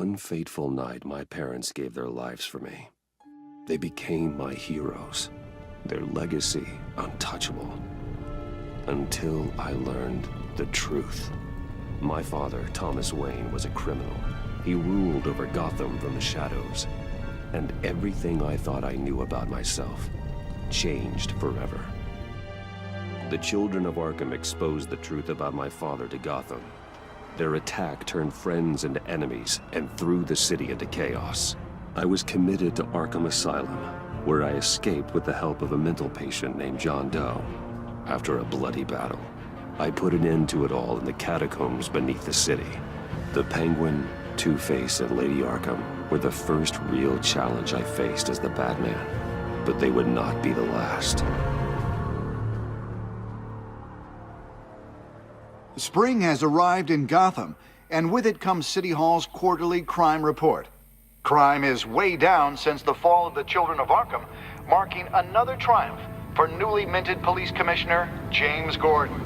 one fateful night, my parents gave their lives for me. They became my heroes, their legacy untouchable. Until I learned the truth. My father, Thomas Wayne, was a criminal. He ruled over Gotham from the shadows. And everything I thought I knew about myself changed forever. The children of Arkham exposed the truth about my father to Gotham. Their attack turned friends into enemies and threw the city into chaos. I was committed to Arkham Asylum, where I escaped with the help of a mental patient named John Doe. After a bloody battle, I put an end to it all in the catacombs beneath the city. The Penguin, Two-Face, and Lady Arkham were the first real challenge I faced as the Batman, but they would not be the last. Spring has arrived in Gotham, and with it comes City Hall's quarterly crime report. Crime is way down since the fall of the Children of Arkham, marking another triumph for newly minted Police Commissioner James Gordon.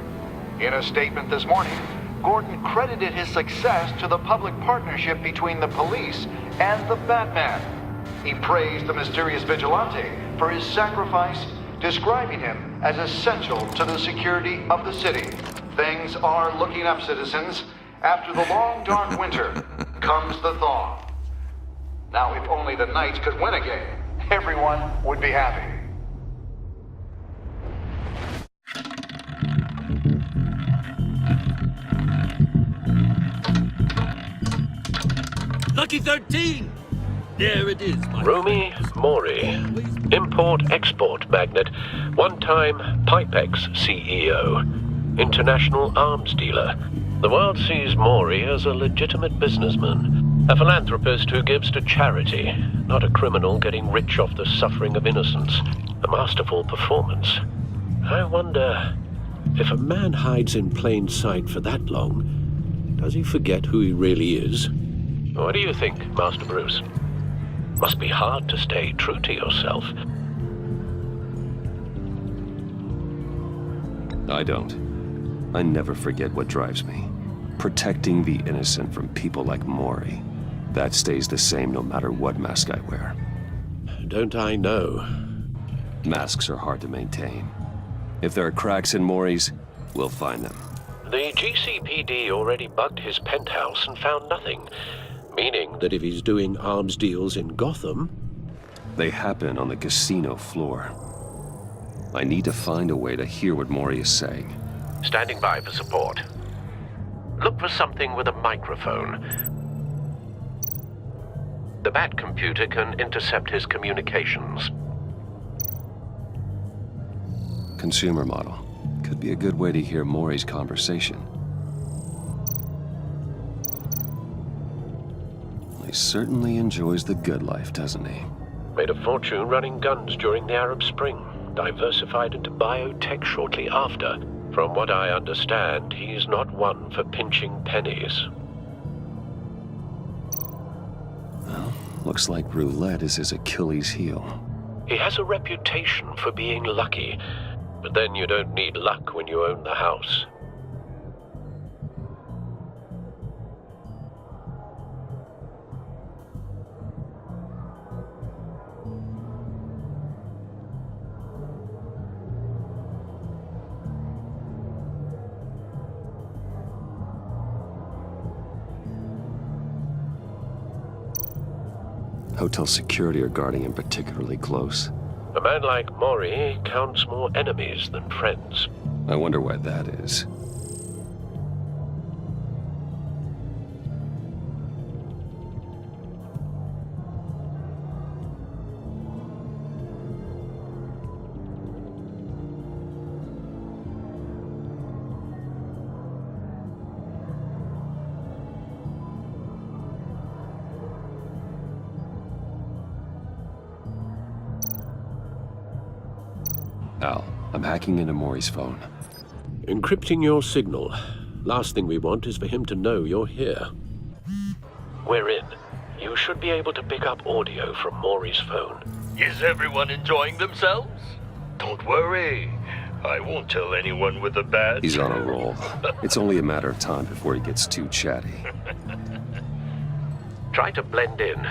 In a statement this morning, Gordon credited his success to the public partnership between the police and the Batman. He praised the mysterious vigilante for his sacrifice, describing him as essential to the security of the city. Things are looking up, citizens. After the long, dark winter comes the thaw. Now, if only the Knights could win a game, everyone would be happy. Lucky 13! There it is, my Romy Mori, import-export magnate, one-time Pipex CEO, international arms dealer. The world sees Mori as a legitimate businessman, a philanthropist who gives to charity, not a criminal getting rich off the suffering of innocence. A masterful performance. I wonder, if a man hides in plain sight for that long, does he forget who he really is? What do you think, Master Bruce? Must be hard to stay true to yourself. I don't. I never forget what drives me. Protecting the innocent from people like Mori. That stays the same no matter what mask I wear. Don't I know? Masks are hard to maintain. If there are cracks in Mori's, we'll find them. The GCPD already bugged his penthouse and found nothing. Meaning that if he's doing arms deals in Gotham... They happen on the casino floor. I need to find a way to hear what Mori is saying. Standing by for support. Look for something with a microphone. The Bat computer can intercept his communications. Consumer model. Could be a good way to hear Mori's conversation. He certainly enjoys the good life, doesn't he? Made a fortune running guns during the Arab Spring. Diversified into biotech shortly after. From what I understand, he's not one for pinching pennies. Well, looks like roulette is his Achilles heel. He has a reputation for being lucky, but then you don't need luck when you own the house. Hotel security are guarding him particularly close. A man like Mori counts more enemies than friends. I wonder why that is. Al, I'm hacking into Mori's phone. Encrypting your signal. Last thing we want is for him to know you're here. We're in. You should be able to pick up audio from Mori's phone. Is everyone enjoying themselves? Don't worry. I won't tell anyone with a badge. He's on a roll. It's only a matter of time before he gets too chatty. Try to blend in.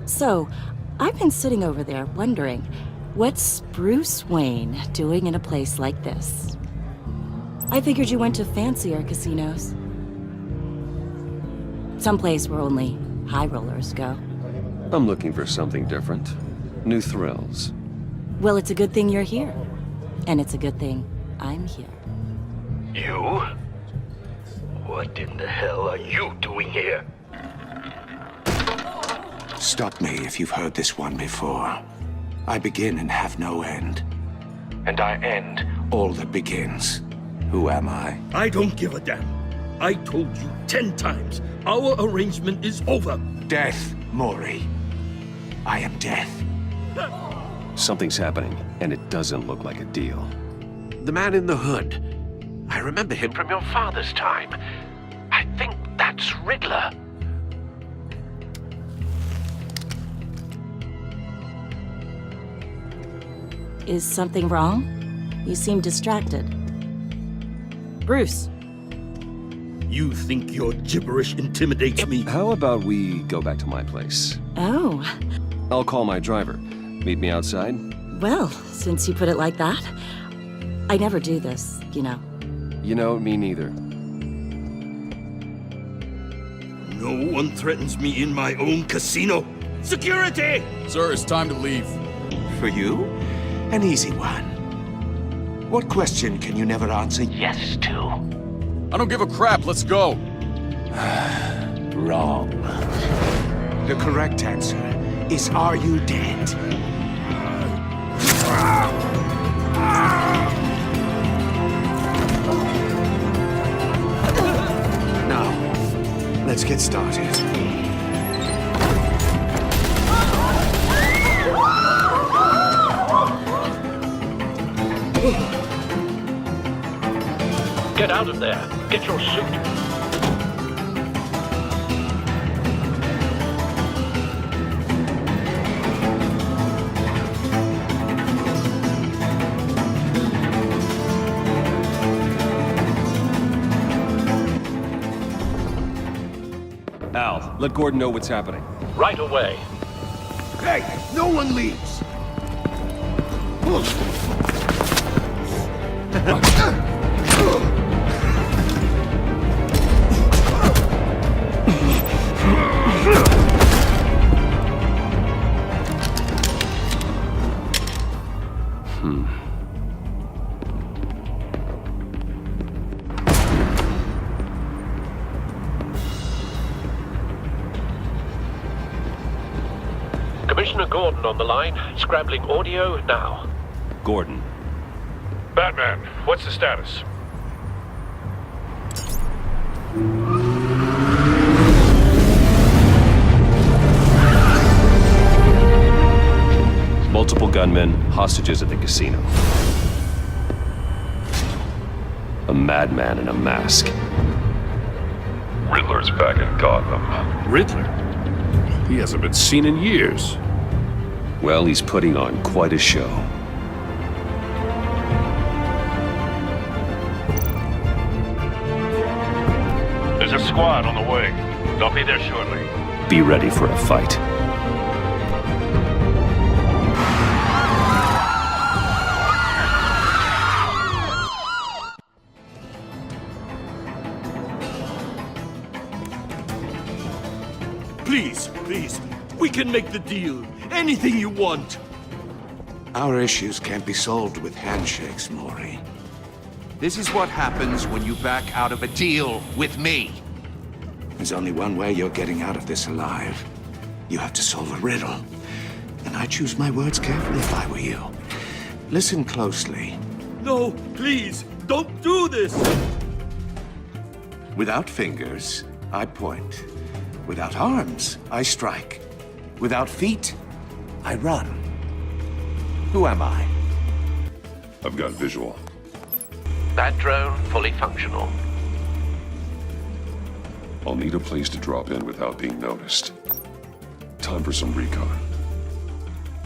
So, I've been sitting over there wondering, what's Bruce Wayne doing in a place like this? I figured you went to fancier casinos. Someplace where only high rollers go. I'm looking for something different. New thrills. Well, it's a good thing you're here. And it's a good thing I'm here. You? What in the hell are you doing here? Stop me if you've heard this one before. I begin and have no end. And I end all that begins. Who am I? I don't give a damn. I told you 10 times. Our arrangement is over. Death, Maury. I am death. Something's happening, and it doesn't look like a deal. The man in the hood. I remember him from your father's time. I think that's Riddler. Is something wrong? You seem distracted. Bruce. You think your gibberish intimidates me? How about we go back to my place? Oh, I'll call my driver. Meet me outside? well, since you put it like that. I never do this, you know. You know, me neither. No one threatens me in my own casino. Security! Sir, it's time to leave. For you, an easy one. What question can you never answer yes to? I don't give a crap, let's go. Wrong. The correct answer is, are you dead? Now, let's get started. Get out of there. Get your suit. Al, let Gordon know what's happening. Right away. Hey, no one leaves! Commissioner Gordon on the line. Scrambling audio now. Gordon. Batman, what's the status? Multiple gunmen, hostages at the casino. A madman in a mask. Riddler's back in Gotham. Riddler? He hasn't been seen in years. Well, he's putting on quite a show. There's a squad on the way. They'll be there shortly. Be ready for a fight. Please, we can make the deal. Anything you want. Our issues can't be solved with handshakes, Maury. This is what happens when you back out of a deal with me. There's only one way you're getting out of this alive. You have to solve a riddle. And I choose my words carefully if I were you. Listen closely. No, please, don't do this. Without fingers, I point. Without arms, I strike. Without feet, I run. Who am I? I've got visual. That drone fully functional. I'll need a place to drop in without being noticed. Time for some recon.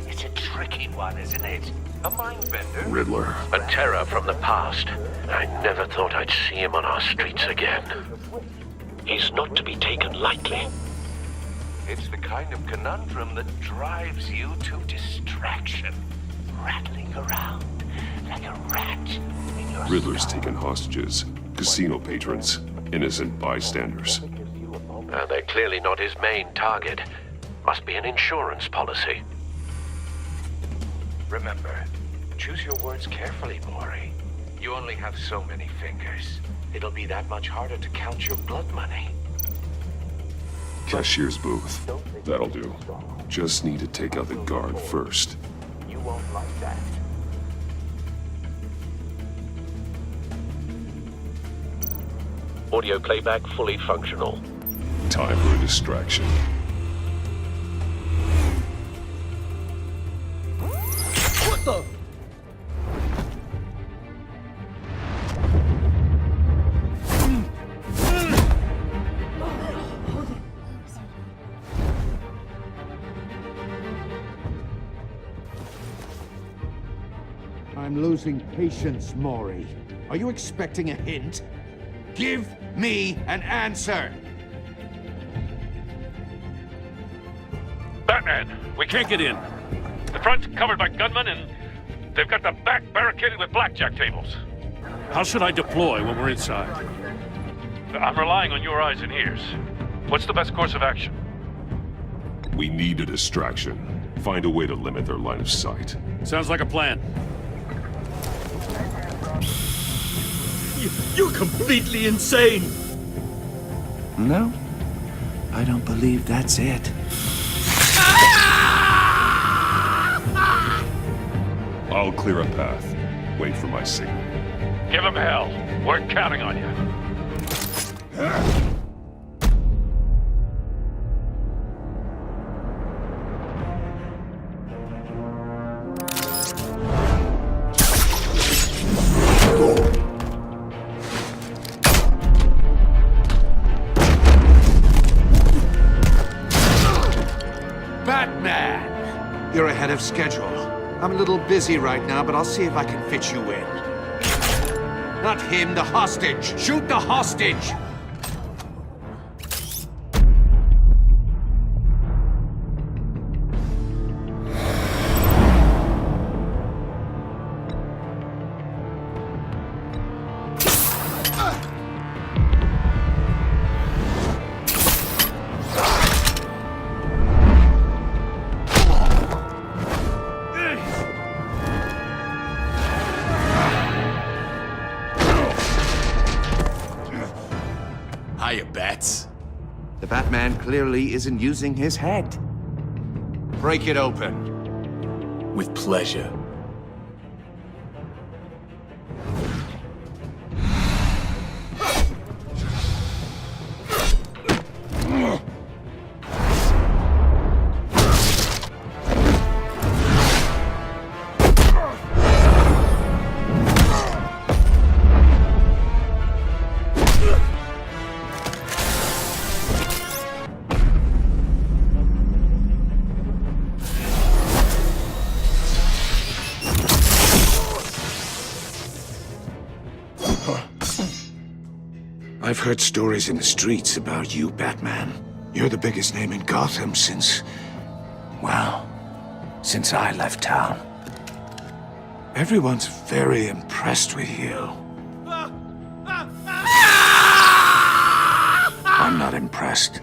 It's a tricky one, isn't it? A mind bender? Riddler. A terror from the past. I never thought I'd see him on our streets again. He's not to be taken lightly. It's the kind of conundrum that drives you to distraction. Rattling around like a rat in your Riddler's taken hostages, casino patrons, innocent bystanders. They're clearly not his main target. Must be an insurance policy. Remember, choose your words carefully, Maury. You only have so many fingers. It'll be that much harder to count your blood money. Cashier's booth. That'll do. Just need to take out the guard first. You won't like that. Audio playback fully functional. Time for a distraction. What the? I'm losing patience, Maury. Are you expecting a hint? Give me an answer! Batman, we can't get in. The front's covered by gunmen, and they've got the back barricaded with blackjack tables. How should I deploy when we're inside? I'm relying on your eyes and ears. What's the best course of action? We need a distraction. Find a way to limit their line of sight. Sounds like a plan. You're completely insane! No, I don't believe that's it. I'll clear a path. Wait for my signal. Give them hell. We're counting on you. Batman! You're ahead of schedule. I'm a little busy right now, but I'll see if I can fit you in. Not him, the hostage! Shoot the hostage! Hiya, Bats. The Batman clearly isn't using his head. Break it open. With pleasure. I've heard stories in the streets about you, Batman. You're the biggest name in Gotham since I left town. Everyone's very impressed with you. I'm not impressed.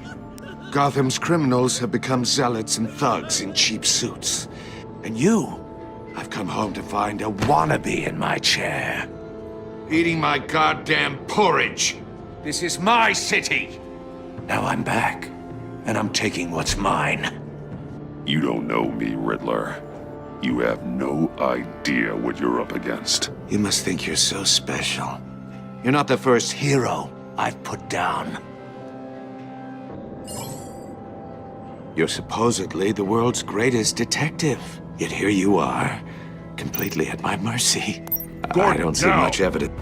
Gotham's criminals have become zealots and thugs in cheap suits. And you, I've come home to find a wannabe in my chair. Eating my goddamn porridge. This is my city. Now I'm back, and I'm taking what's mine. You don't know me, Riddler. You have no idea what you're up against. You must think you're so special. You're not the first hero I've put down. You're supposedly the world's greatest detective. Yet here you are, completely at my mercy. I don't see much evidence.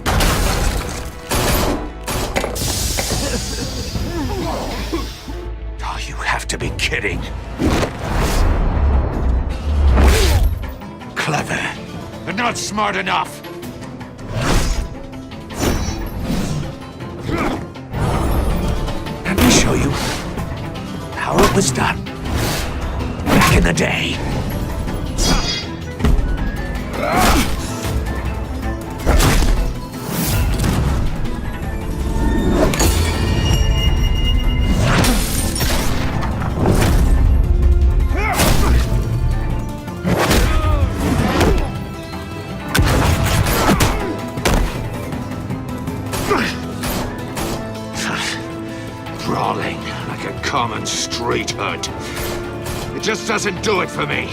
Oh, you have to be kidding. Clever. not smart enough! Let me show you how it was done back in the day. Brawling like a common street hood. It just doesn't do it for me.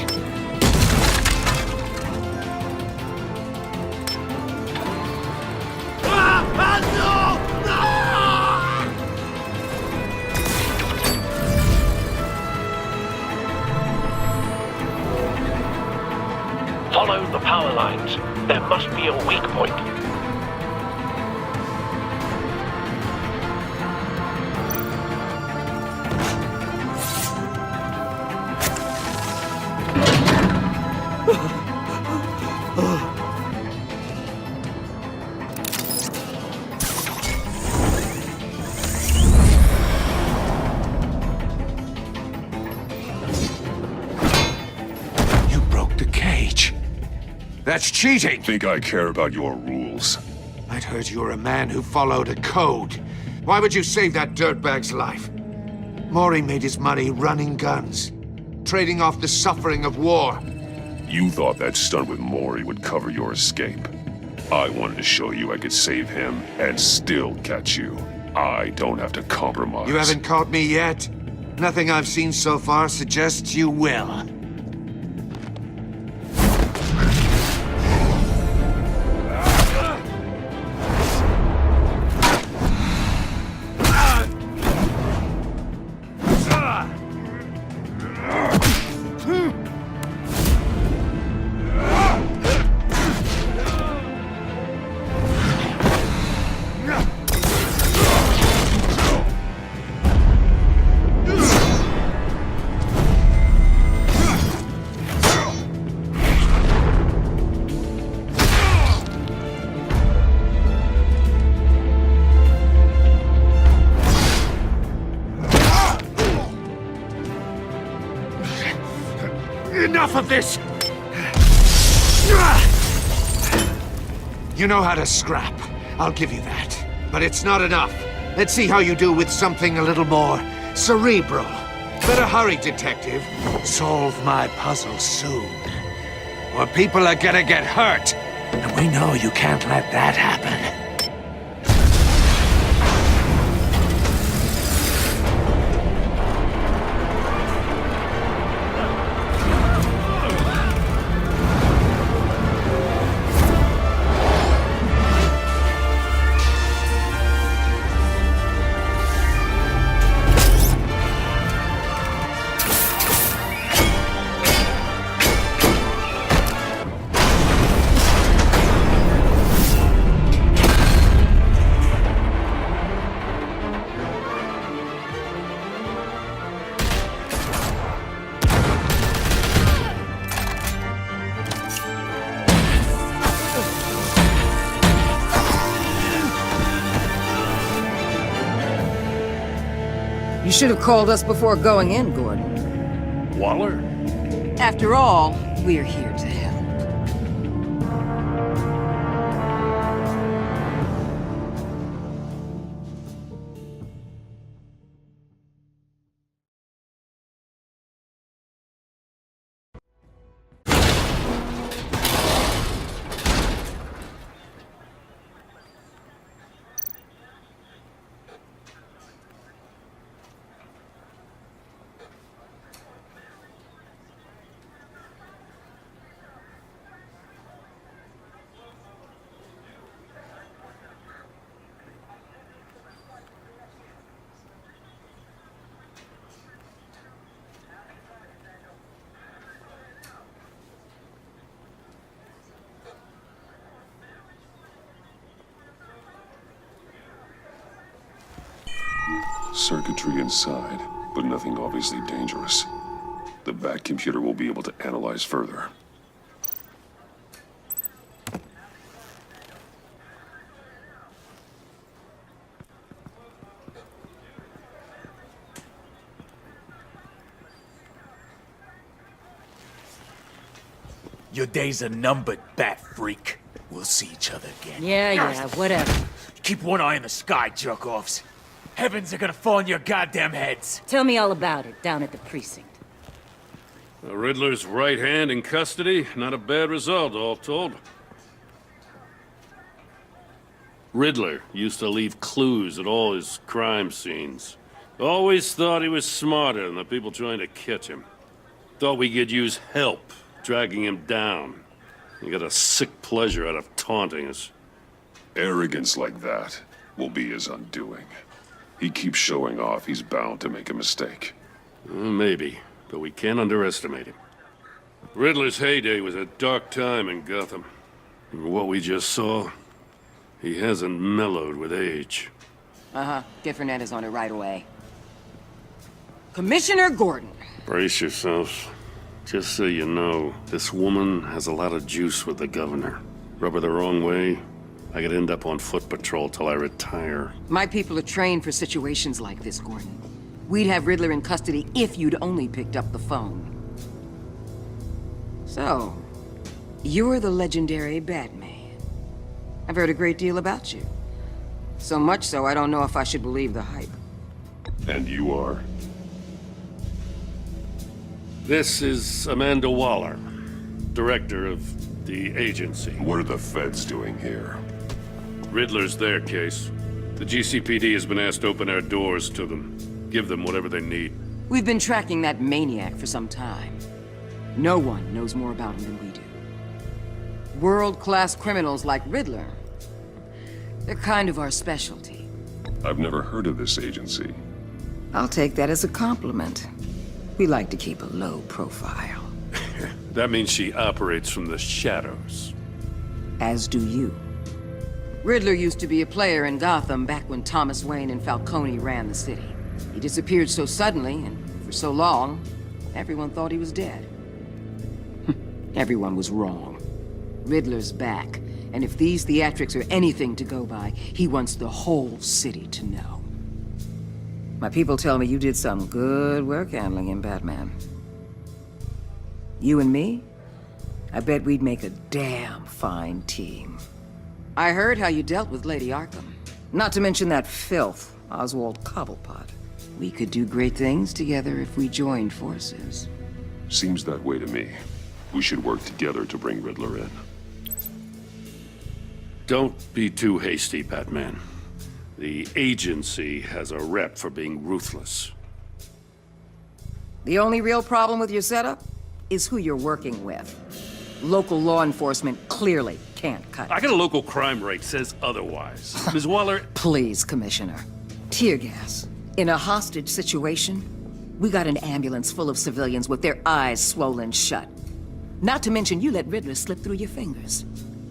Follow the power lines. There must be a weak point. You broke the cage. That's cheating! Think I care about your rules? I'd heard you were a man who followed a code. Why would you save that dirtbag's life? Maury made his money running guns, trading off the suffering of war. You thought that stunt with Maury would cover your escape. I wanted to show you I could save him and still catch you. I don't have to compromise. You haven't caught me yet. Nothing I've seen so far suggests you will. Enough of this! You know how to scrap. I'll give you that. But it's not enough. Let's see how you do with something a little more cerebral. Better hurry, detective. Solve my puzzle soon. Or people are gonna get hurt. And we know you can't let that happen. You should have called us before going in, Gordon. Waller? After all, we're here to help. Circuitry inside, but nothing obviously dangerous. The back computer will be able to analyze further. Your days are numbered, bat freak. We'll see each other again. Yeah, whatever. Keep one eye in the sky, jerk-offs. Heavens are gonna fall on your goddamn heads. Tell me all about it down at the precinct. The Riddler's right hand in custody. Not a bad result, all told. Riddler used to leave clues at all his crime scenes. Always thought he was smarter than the people trying to catch him. Thought we could use help, dragging him down. He got a sick pleasure out of taunting us. Arrogance like that will be his undoing. He keeps showing off, he's bound to make a mistake. Maybe, but we can't underestimate him. Riddler's heyday was a dark time in Gotham. And what we just saw, he hasn't mellowed with age. Get Fernandez on it right away. Commissioner Gordon. Brace yourselves. Just so you know, this woman has a lot of juice with the governor. Rub her the wrong way, I could end up on foot patrol till I retire. My people are trained for situations like this, Gordon. We'd have Riddler in custody if you'd only picked up the phone. So, you're the legendary Batman. I've heard a great deal about you. So much so, I don't know if I should believe the hype. And you are? This is Amanda Waller, director of the agency. What are the feds doing here? Riddler's their case. The GCPD has been asked to open our doors to them. Give them whatever they need. We've been tracking that maniac for some time. No one knows more about him than we do. World-class criminals like Riddler. They're kind of our specialty. I've never heard of this agency. I'll take that as a compliment. We like to keep a low profile. That means she operates from the shadows. As do you. Riddler used to be a player in Gotham back when Thomas Wayne and Falcone ran the city. He disappeared so suddenly and for so long, everyone thought he was dead. Everyone was wrong. Riddler's back, and if these theatrics are anything to go by, he wants the whole city to know. My people tell me you did some good work handling him, Batman. You and me? I bet we'd make a damn fine team. I heard how you dealt with Lady Arkham. Not to mention that filth, Oswald Cobblepot. We could do great things together if we joined forces. Seems that way to me. We should work together to bring Riddler in. Don't be too hasty, Batman. The agency has a rep for being ruthless. The only real problem with your setup is who you're working with. Local law enforcement clearly can't cut it. I got a local crime rate says otherwise. Ms. Waller... Please, Commissioner. Tear gas. In a hostage situation, we got an ambulance full of civilians with their eyes swollen shut. Not to mention you let Riddler slip through your fingers.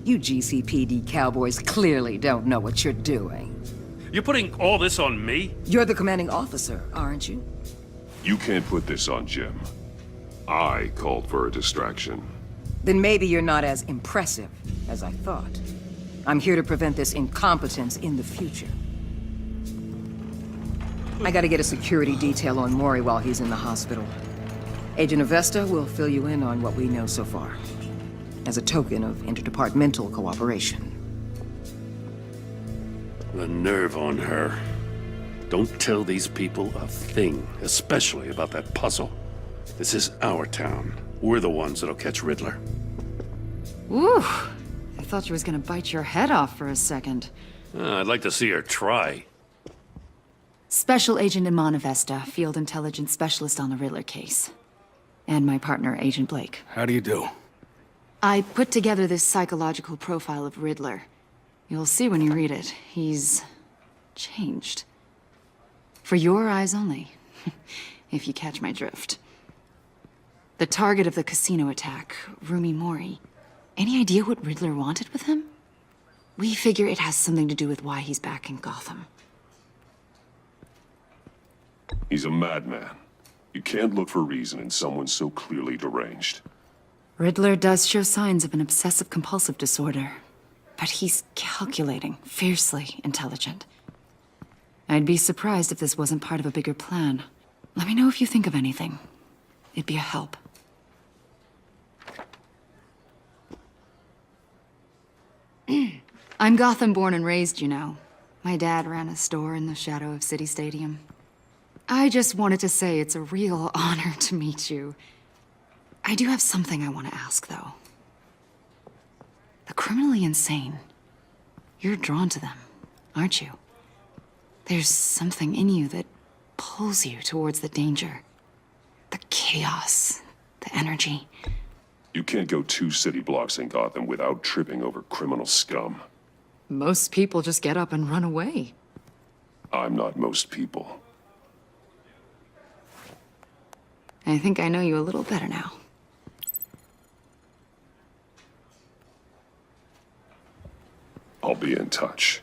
You GCPD cowboys clearly don't know what you're doing. You're putting all this on me? You're the commanding officer, aren't you? You can't put this on Jim. I called for a distraction. Then maybe you're not as impressive as I thought. I'm here to prevent this incompetence in the future. I gotta get a security detail on Mori while he's in the hospital. Agent Avesta will fill you in on what we know so far, as a token of interdepartmental cooperation. The nerve on her. Don't tell these people a thing, especially about that puzzle. This is our town. We're the ones that'll catch Riddler. Ooh, I thought you was gonna bite your head off for a second. I'd like to see her try. Special Agent Iman Avesta, Field Intelligence Specialist on the Riddler case. And my partner, Agent Blake. How do you do? I put together this psychological profile of Riddler. You'll see when you read it. He's changed. For your eyes only, if you catch my drift. The target of the casino attack, Rumi Mori. Any idea what Riddler wanted with him? We figure it has something to do with why he's back in Gotham. He's a madman. You can't look for reason in someone so clearly deranged. Riddler does show signs of an obsessive-compulsive disorder. But he's calculating, fiercely intelligent. I'd be surprised if this wasn't part of a bigger plan. Let me know if you think of anything. It'd be a help. I'm Gotham born and raised, you know. My dad ran a store in the shadow of City Stadium. I just wanted to say it's a real honor to meet you. I do have something I want to ask, though. The criminally insane. You're drawn to them, aren't you? There's something in you that pulls you towards the danger. The chaos, the energy. You can't go 2 city blocks in Gotham without tripping over criminal scum. Most people just get up and run away. I'm not most people. I think I know you a little better now. I'll be in touch.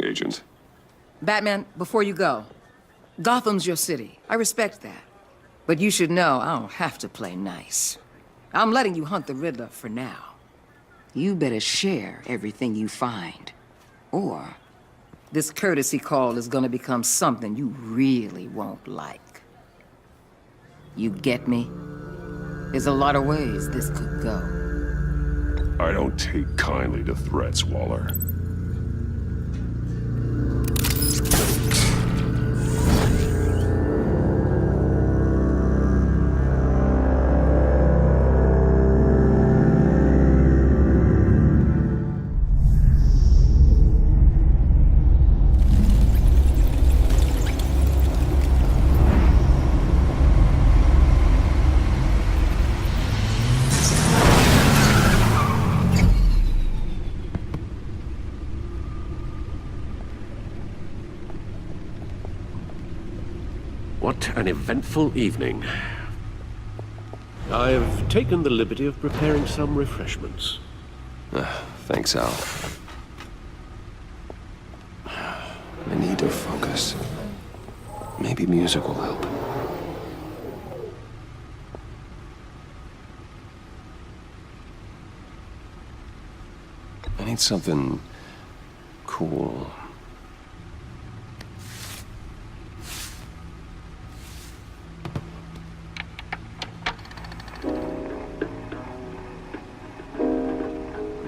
Agent. Batman, before you go, Gotham's your city. I respect that. But you should know I don't have to play nice. I'm letting you hunt the Riddler for now. You better share everything you find. Or this courtesy call is gonna become something you really won't like. You get me? There's a lot of ways this could go. I don't take kindly to threats, Waller. What an eventful evening. I've taken the liberty of preparing some refreshments. Thanks, Al. I need to focus. Maybe music will help. I need something cool.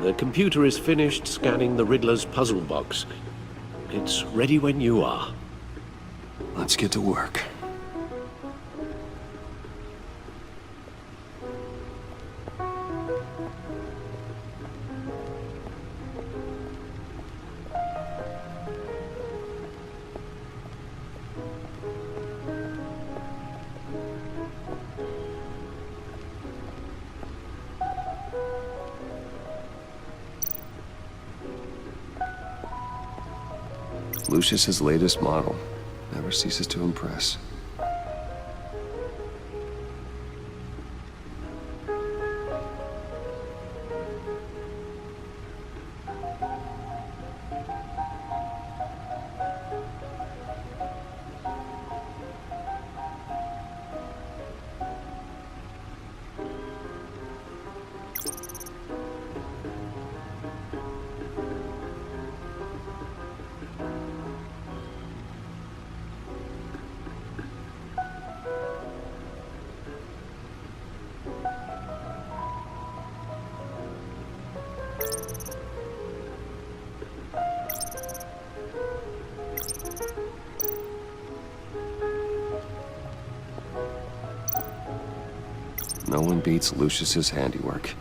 The computer is finished scanning the Riddler's puzzle box. It's ready when you are. Let's get to work. Lucius's latest model never ceases to impress. No one beats Lucius's handiwork.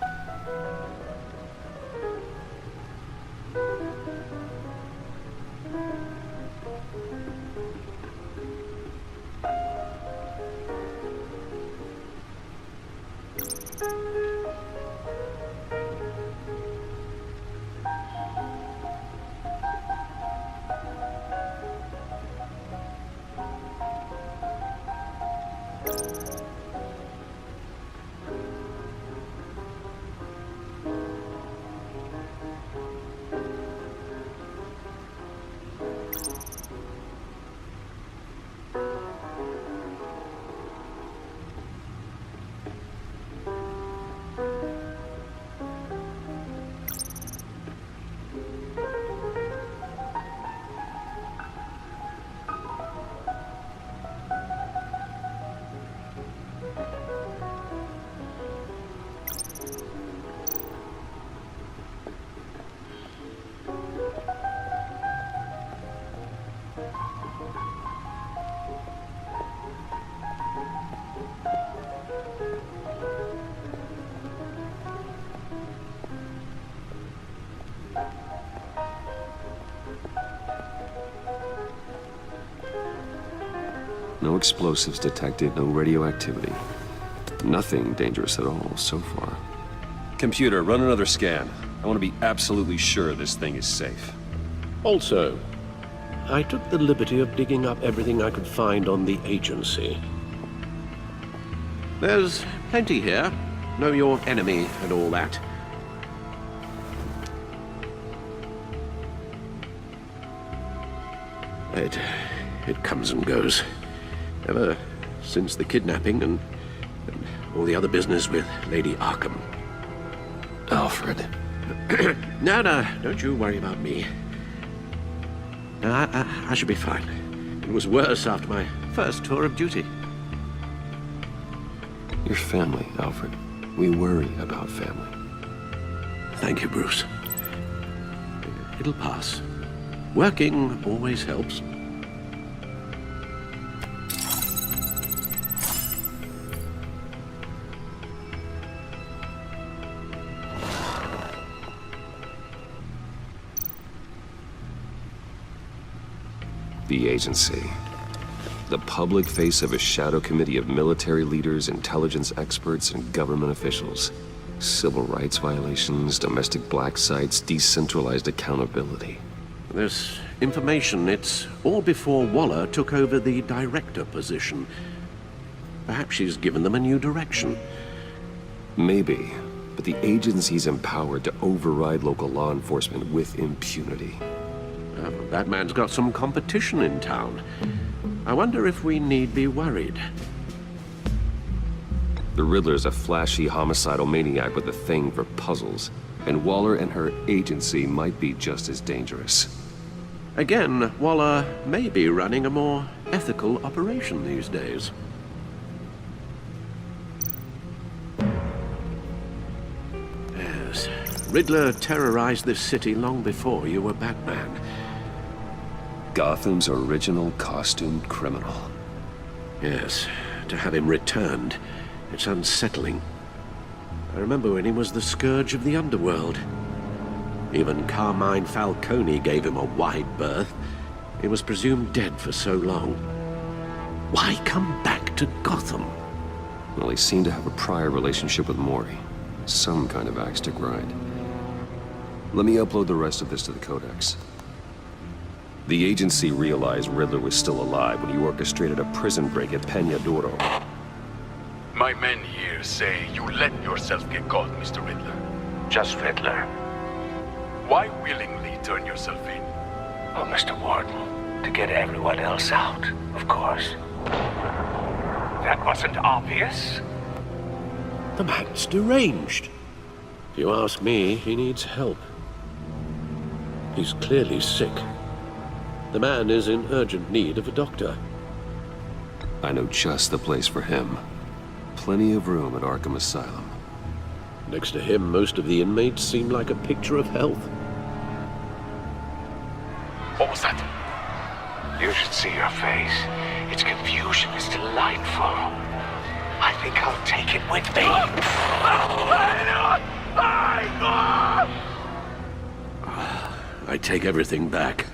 No explosives detected, no radioactivity. Nothing dangerous at all so far. Computer, run another scan. I want to be absolutely sure this thing is safe. Also, I took the liberty of digging up everything I could find on the agency. There's plenty here. Know your enemy and all that. It comes and goes. Ever since the kidnapping and all the other business with Lady Arkham. Alfred. No, don't you worry about me. I should be fine. It was worse after my first tour of duty. Your family, Alfred. We worry about family. Thank you, Bruce. It'll pass. Working always helps. The agency. The public face of a shadow committee of military leaders, intelligence experts, and government officials. Civil rights violations, domestic black sites, decentralized accountability. This information, it's all before Waller took over the director position. Perhaps she's given them a new direction. Maybe, but the agency's empowered to override local law enforcement with impunity. That man's got some competition in town. I wonder if we need be worried. The Riddler's a flashy, homicidal maniac with a thing for puzzles, and Waller and her agency might be just as dangerous. Again, Waller may be running a more ethical operation these days. Yes, Riddler terrorized this city long before you were Batman. Gotham's original costumed criminal. Yes, to have him returned, it's unsettling. I remember when he was the scourge of the underworld. Even Carmine Falcone gave him a wide berth. He was presumed dead for so long. Why come back to Gotham? Well, he seemed to have a prior relationship with Mori. Some kind of axe to grind. Let me upload the rest of this to the Codex. The agency realized Riddler was still alive when he orchestrated a prison break at Peña Duro. My men here say you let yourself get caught, Mr. Riddler. Just Riddler. Why willingly turn yourself in? Oh, Mr. Warden, to get everyone else out, of course. That wasn't obvious. The man's deranged. If you ask me, he needs help. He's clearly sick. The man is in urgent need of a doctor. I know just the place for him. Plenty of room at Arkham Asylum. Next to him, most of the inmates seem like a picture of health. What was that? You should see your face. Its confusion is delightful. I think I'll take it with me. I take everything back.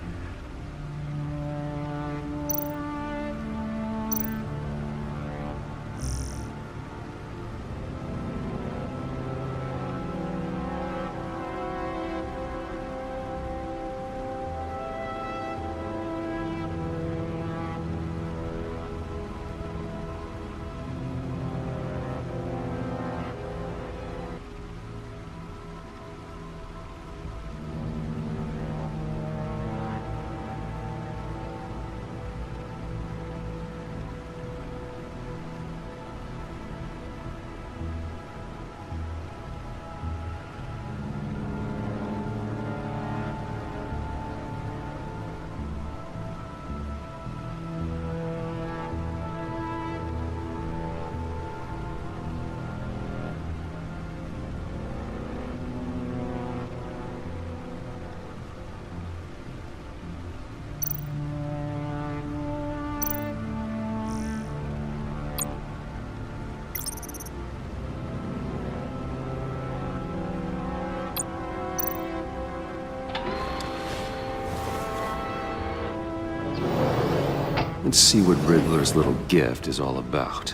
and see what Riddler's little gift is all about.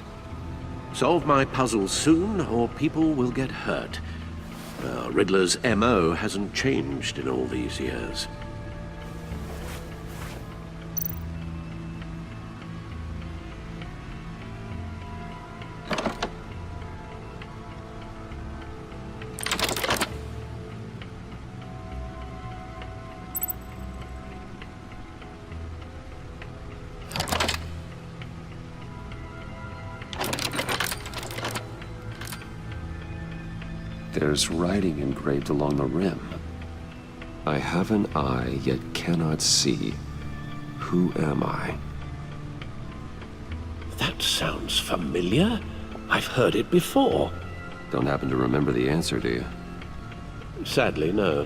Solve my puzzle soon, or people will get hurt. Riddler's MO hasn't changed in all these years. There's writing engraved along the rim. I have an eye, yet cannot see. Who am I? That sounds familiar. I've heard it before. Don't happen to remember the answer, do you? Sadly, no.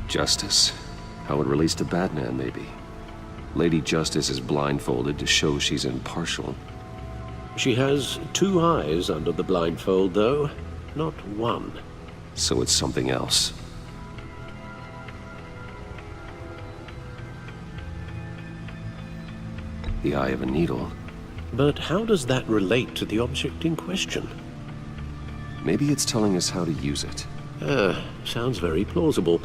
Justice. How it relates to Batman, maybe. Lady Justice is blindfolded to show she's impartial. She has 2 eyes under the blindfold, though, not 1. So it's something else. The eye of a needle. But how does that relate to the object in question? Maybe it's telling us how to use it. Sounds very plausible.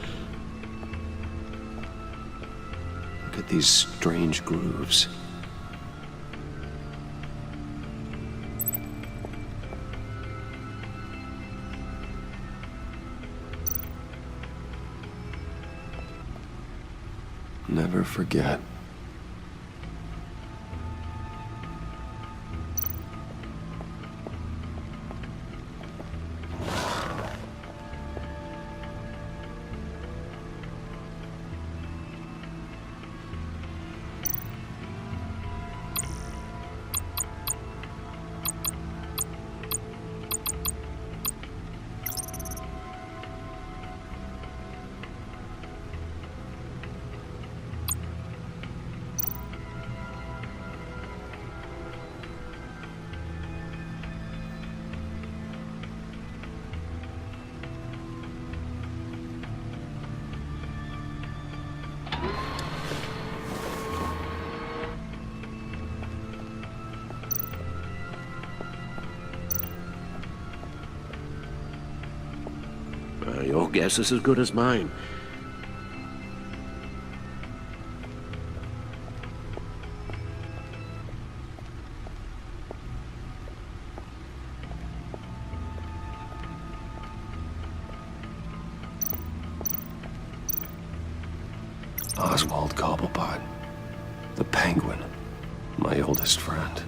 Look at these strange grooves. Never forget. Your guess is as good as mine. Oswald Cobblepot. The Penguin. My oldest friend.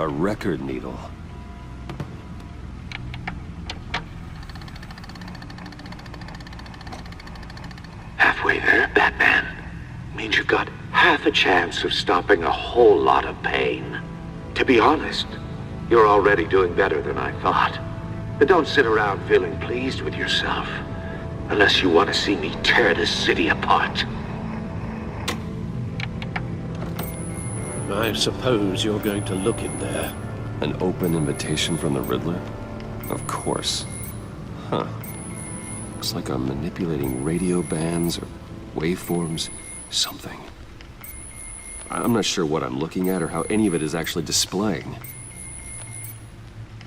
A record needle. Halfway there, Batman. Means you've got half a chance of stopping a whole lot of pain. To be honest, you're already doing better than I thought. But don't sit around feeling pleased with yourself. Unless you want to see me tear this city apart. I suppose you're going to look in there. An open invitation from the Riddler? Of course. Huh. Looks like I'm manipulating radio bands or waveforms. Something. I'm not sure what I'm looking at or how any of it is actually displaying.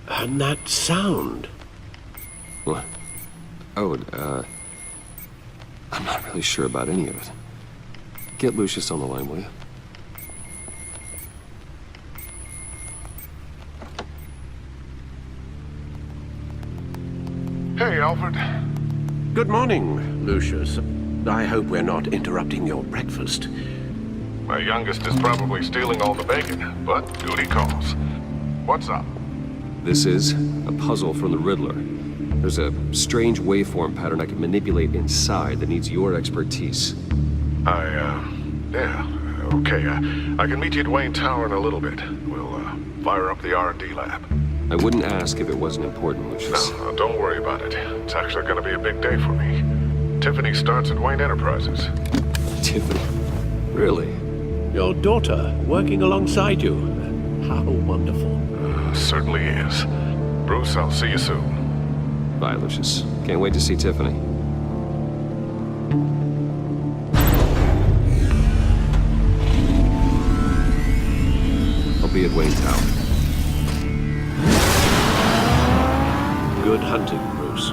And that sound. What? Oh, I'm not really sure about any of it. Get Lucius on the line, will you? Hey, Alfred. Good morning, Lucius. I hope we're not interrupting your breakfast. My youngest is probably stealing all the bacon, but duty calls. What's up? This is a puzzle from the Riddler. There's a strange waveform pattern I can manipulate inside that needs your expertise. Yeah, okay. I can meet you at Wayne Tower in a little bit. We'll, fire up the R&D lab. I wouldn't ask if it wasn't important, Lucius. No, don't worry about it. It's actually gonna be a big day for me. Tiffany starts at Wayne Enterprises. Tiffany? Really? Your daughter working alongside you. How wonderful. Certainly is. Bruce, I'll see you soon. Bye, Lucius. Can't wait to see Tiffany. I'll be at Wayne Tower. Good hunting, Bruce.